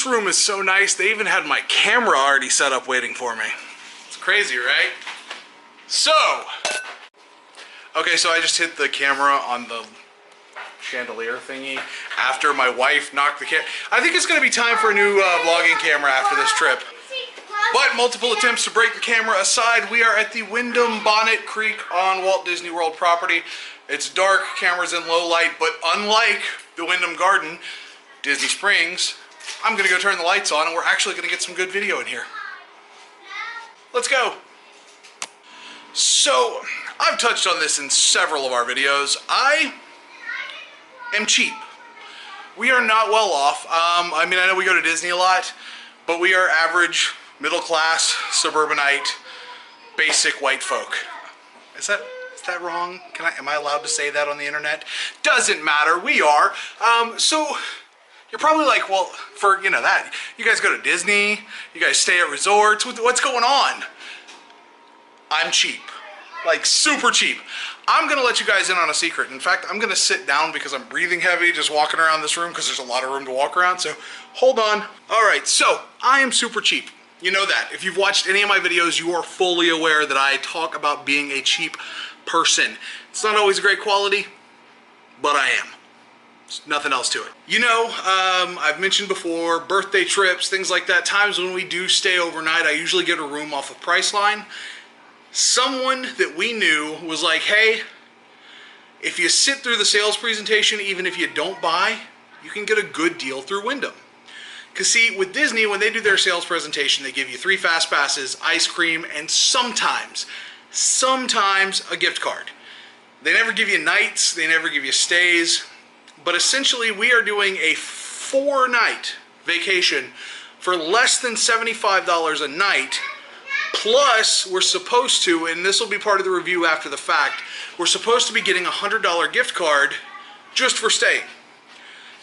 This room is so nice. They even had my camera already set up waiting for me. It's crazy, right? So, okay, so I just hit the camera on the chandelier thingy after my wife knocked the camera. I think it's going to be time for a new vlogging camera after this trip. But multiple attempts to break the camera aside, we are at the Wyndham Bonnet Creek on Walt Disney World property. It's dark, camera's in low light, but unlike the Wyndham Garden, Disney Springs, I'm going to go turn the lights on and we're actually going to get some good video in here. Let's go. So, I've touched on this in several of our videos. I am cheap. We are not well off. I mean, I know we go to Disney a lot, but we are average, middle class, suburbanite, basic white folk. Is that wrong? Am I allowed to say that on the internet? Doesn't matter, we are. So you're probably like, well, for, that, you guys go to Disney, you guys stay at resorts, what's going on? I'm cheap, like super cheap. I'm gonna let you guys in on a secret. In fact, I'm gonna sit down because I'm breathing heavy just walking around this room because there's a lot of room to walk around, so hold on. All right, so I am super cheap. You know that. If you've watched any of my videos, you are fully aware that I talk about being a cheap person. It's not always great quality, but I am. There's nothing else to it. I've mentioned before, birthday trips, things like that, times when we do stay overnight, I usually get a room off of Priceline. Someone that we knew was like, hey, if you sit through the sales presentation, even if you don't buy, you can get a good deal through Wyndham. Because see, with Disney, when they do their sales presentation, they give you 3 fast passes, ice cream, and sometimes a gift card. They never give you nights, they never give you stays, but essentially we are doing a 4-night vacation for less than $75 a night. Plus, we're supposed to, and this will be part of the review after the fact, we're supposed to be getting a $100 gift card just for staying.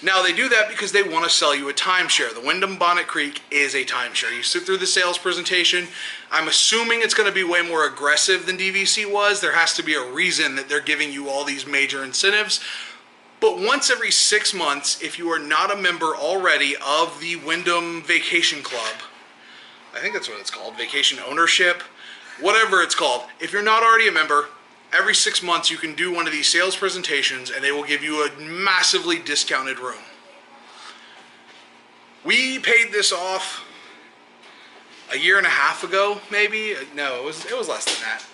Now, they do that because they want to sell you a timeshare. The Wyndham Bonnet Creek is a timeshare. You sit through the sales presentation. I'm assuming it's going to be way more aggressive than DVC was. There has to be a reason that they're giving you all these major incentives. But once every 6 months, if you are not a member already of the Wyndham Vacation Club, I think that's what it's called, vacation ownership, whatever it's called. If you're not already a member, every 6 months you can do one of these sales presentations and they will give you a massively discounted room. We paid this off a 1.5 years ago, maybe? No, it was less than that.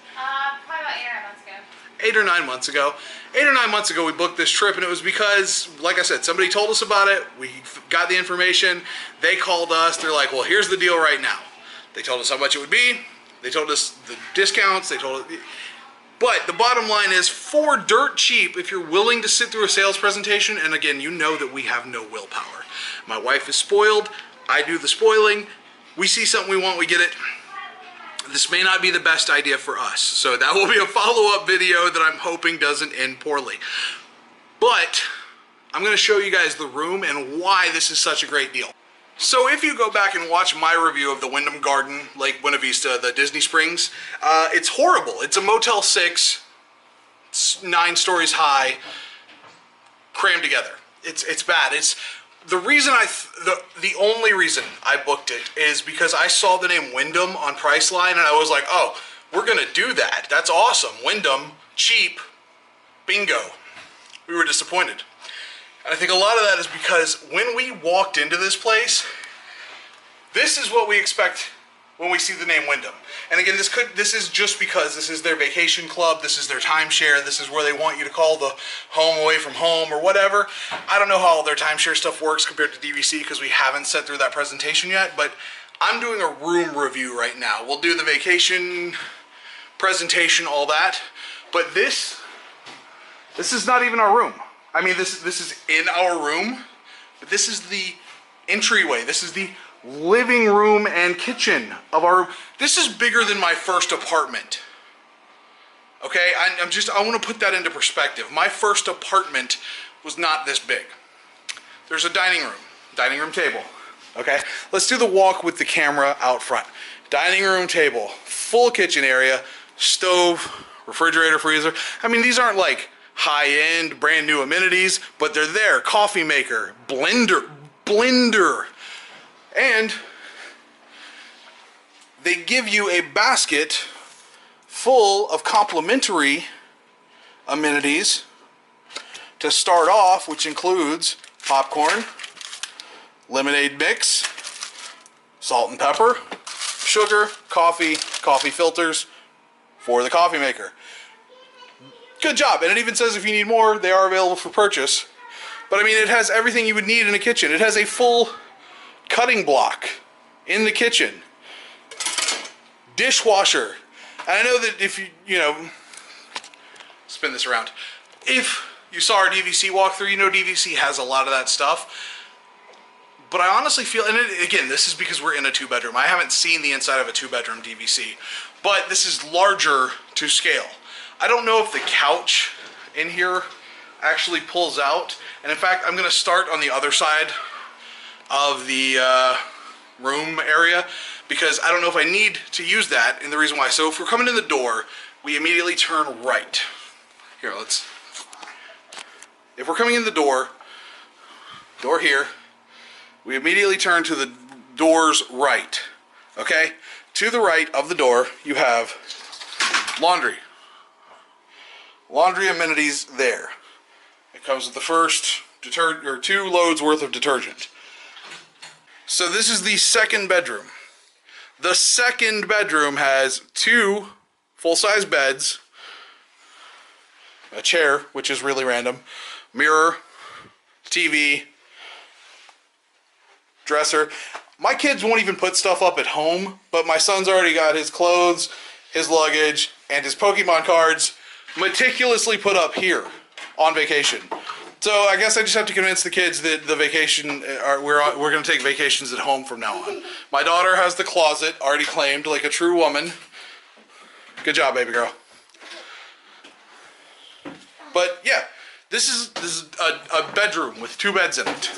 Probably about 8 or 9 months ago. 8 or 9 months ago. 8 or 9 months ago we booked this trip, and it was because, like I said, somebody told us about it, we got the information, they called us, they're like, well, here's the deal right now. They told us how much it would be, they told us the discounts, they told us... But the bottom line is, for dirt cheap, if you're willing to sit through a sales presentation, and again, you know that we have no willpower. My wife is spoiled, I do the spoiling, we see something we want, we get it. This may not be the best idea for us, so that will be a follow-up video that I'm hoping doesn't end poorly. But I'm going to show you guys the room and why this is such a great deal. So if you go back and watch my review of the Wyndham Garden, Lake Buena Vista, the Disney Springs, it's horrible. It's a Motel 6, it's 9 stories high, crammed together. It's bad. It's the reason the only reason I booked it is because I saw the name Wyndham on Priceline and I was like, oh, we're gonna do that. That's awesome. Wyndham, cheap, bingo. We were disappointed. And I think a lot of that is because when we walked into this place, this is what we expect when we see the name Wyndham. And again, this is just because this is their vacation club, this is their timeshare, this is where they want you to call the home away from home or whatever. I don't know how all their timeshare stuff works compared to DVC because we haven't sat through that presentation yet, but I'm doing a room review right now. We'll do the vacation presentation, all that, but this is not even our room. I mean, this is in our room, but this is the entryway. This is the living room and kitchen of our... This is bigger than my first apartment. Okay, I want to put that into perspective. My first apartment was not this big. There's a dining room table. Okay, let's do the walk with the camera out front. Dining room table, full kitchen area, stove, refrigerator, freezer. I mean, these aren't like high-end, brand new amenities, but they're there. Coffee maker, blender, And they give you a basket full of complimentary amenities to start off, which includes popcorn, lemonade mix, salt and pepper, sugar, coffee filters for the coffee maker. Good job. And it even says if you need more, they are available for purchase. But I mean, it has everything you would need in a kitchen. It has a full cutting block in the kitchen. Dishwasher. And I know that if you know, spin this around. If you saw our DVC walkthrough, you know DVC has a lot of that stuff. But I honestly feel, and again, this is because we're in a 2-bedroom. I haven't seen the inside of a 2-bedroom DVC. But this is larger to scale. I don't know if the couch in here actually pulls out. And in fact, I'm going to start on the other side of the room area, because I don't know if I need to use that, and the reason why. So if we're coming in the door, we immediately turn right. Here, if we're coming in the door here, we immediately turn to the door's right, okay? To the right of the door, you have laundry. Laundry amenities there. It comes with the first 2 loads worth of detergent. So this is the second bedroom. The second bedroom has 2 full-size beds, a chair, which is really random, mirror, TV, dresser. My kids won't even put stuff up at home, but my son's already got his clothes, his luggage, and his Pokemon cards meticulously put up here on vacation. So I guess I just have to convince the kids that the vacation, we're going to take vacations at home from now on. My daughter has the closet already claimed like a true woman. Good job, baby girl. But yeah, this is a bedroom with 2 beds in it.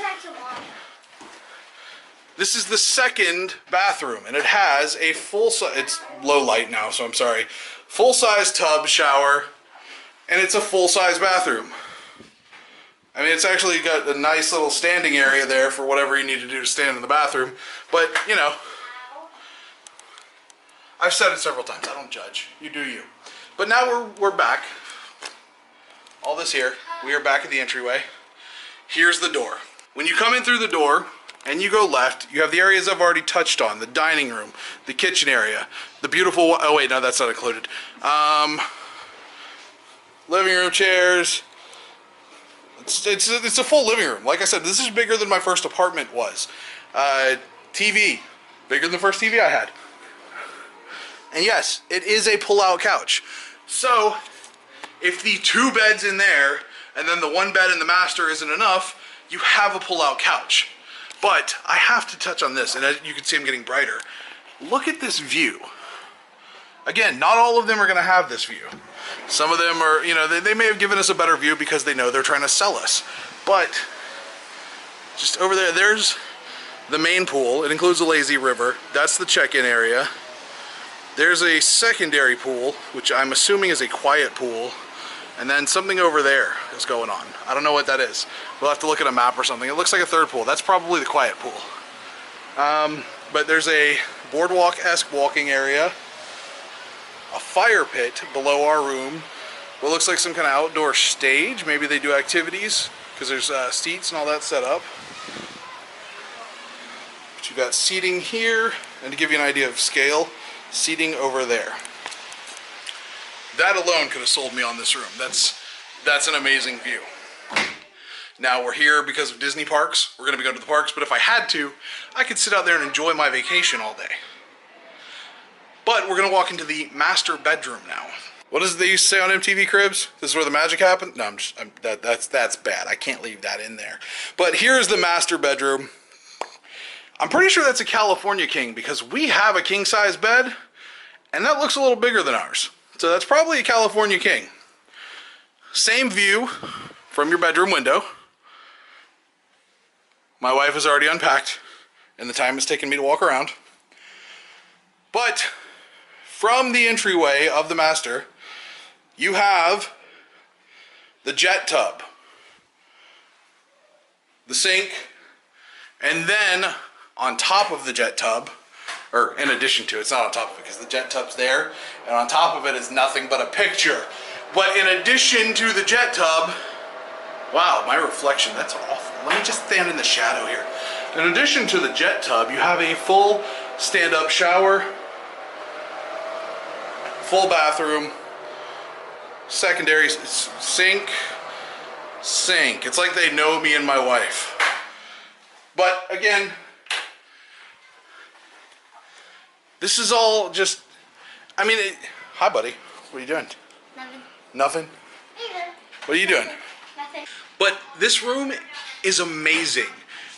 This is the second bathroom, and it has a full-size, it's low light now, so I'm sorry, full-size tub, shower, and it's a full-size bathroom. I mean, it's actually got a nice little standing area there for whatever you need to do to stand in the bathroom, but, you know, I've said it several times, I don't judge, you do you. But now we're back, all this here, we are back at the entryway. Here's the door. When you come in through the door, and you go left, you have the areas I've already touched on. The dining room, the kitchen area, the beautiful, oh wait, no, that's not included. Living room chairs. It's a full living room. Like I said, this is bigger than my first apartment was. TV, bigger than the first TV I had. And yes, it is a pull-out couch. So, if the 2 beds in there, and then the 1 bed in the master isn't enough, you have a pull-out couch. But I have to touch on this, and as you can see I'm getting brighter. Look at this view. Again, not all of them are going to have this view. Some of them are, you know, they may have given us a better view because they know they're trying to sell us. But just over there, there's the main pool. It includes a lazy river. That's the check-in area. There's a secondary pool, which I'm assuming is a quiet pool. And then something over there is going on. I don't know what that is. We'll have to look at a map or something. It looks like a third pool. That's probably the quiet pool. But there's a boardwalk-esque walking area, a fire pit below our room, what looks like some kind of outdoor stage. Maybe they do activities because there's seats and all that set up. But you've got seating here, and to give you an idea of scale, seating over there. That alone could have sold me on this room. That's an amazing view. Now we're here because of Disney parks. We're going to be going to the parks, but if I had to, I could sit out there and enjoy my vacation all day. But we're going to walk into the master bedroom now. What does they used to say on MTV Cribs? This is where the magic happened? No, that's bad. I can't leave that in there. But here's the master bedroom. I'm pretty sure that's a California king because we have a king-size bed, and that looks a little bigger than ours. So that's probably a California king. Same view from your bedroom window. My wife has already unpacked, and the time it's taken me to walk around. But from the entryway of the master, you have the jet tub, the sink, and then on top of the jet tub, or in addition to, it's not on top of it because the jet tub's there, and on top of it is nothing but a picture. But in addition to the jet tub, wow, my reflection, that's awful. Let me just stand in the shadow here. In addition to the jet tub, you have a full stand-up shower, full bathroom, secondary sink. It's like they know me and my wife. But again, this is all just, I mean, hi buddy, what are you doing? Nothing. Nothing? Either. What are you doing? Nothing. But this room is amazing.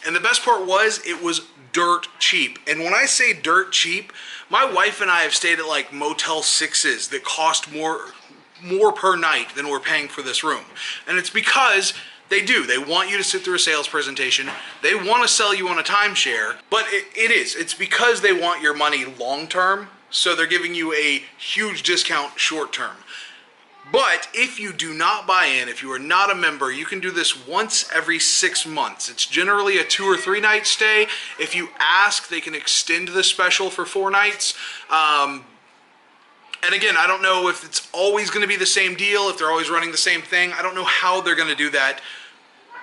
And the best part was, it was dirt cheap. And when I say dirt cheap, my wife and I have stayed at like Motel 6s that cost more per night than we're paying for this room. And it's because they do. They want you to sit through a sales presentation. They want to sell you on a timeshare. But it's because they want your money long term. So they're giving you a huge discount short term. But if you do not buy in, if you are not a member, you can do this once every 6 months. It's generally a 2 or 3 night stay. If you ask, they can extend the special for 4 nights. And again, I don't know if it's always going to be the same deal, if they're always running the same thing. I don't know how they're going to do that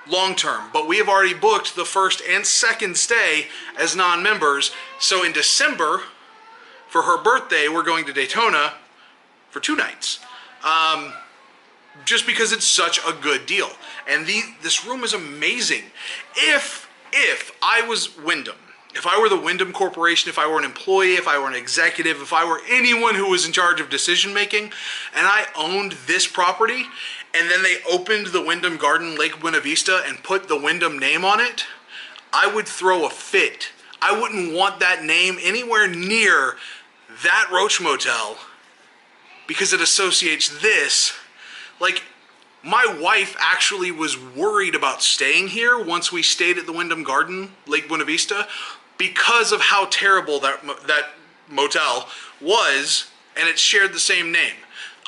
long term. But we have already booked the first and second stay as non-members. So in December, for her birthday, we're going to Daytona for 2 nights. Just because it's such a good deal. And this room is amazing. If I was Wyndham, if I were the Wyndham Corporation, if I were an employee, if I were an executive, if I were anyone who was in charge of decision making, and I owned this property, and then they opened the Wyndham Garden Lake Buena Vista and put the Wyndham name on it, I would throw a fit. I wouldn't want that name anywhere near that Roach Motel, because it associates this. Like, my wife actually was worried about staying here once we stayed at the Wyndham Garden, Lake Buena Vista, because of how terrible that motel was, and it shared the same name.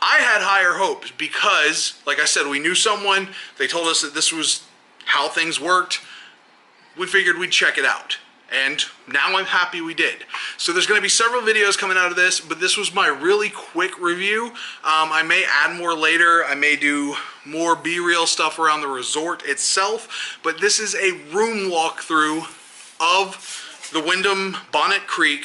I had higher hopes because, like I said, we knew someone, they told us that this was how things worked. We figured we'd check it out. And now I'm happy we did. So there's going to be several videos coming out of this, but this was my really quick review. I may add more later. I may do more B-reel stuff around the resort itself, but this is a room walkthrough of the Wyndham Bonnet Creek.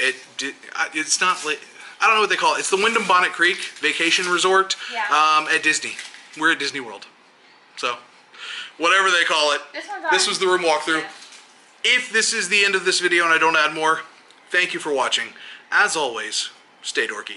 It's not, I don't know what they call it. It's the Wyndham Bonnet Creek Vacation Resort at Disney. We're at Disney World. So whatever they call it, this was the room walkthrough. Yeah. If this is the end of this video and I don't add more, thank you for watching. As always, stay dorky.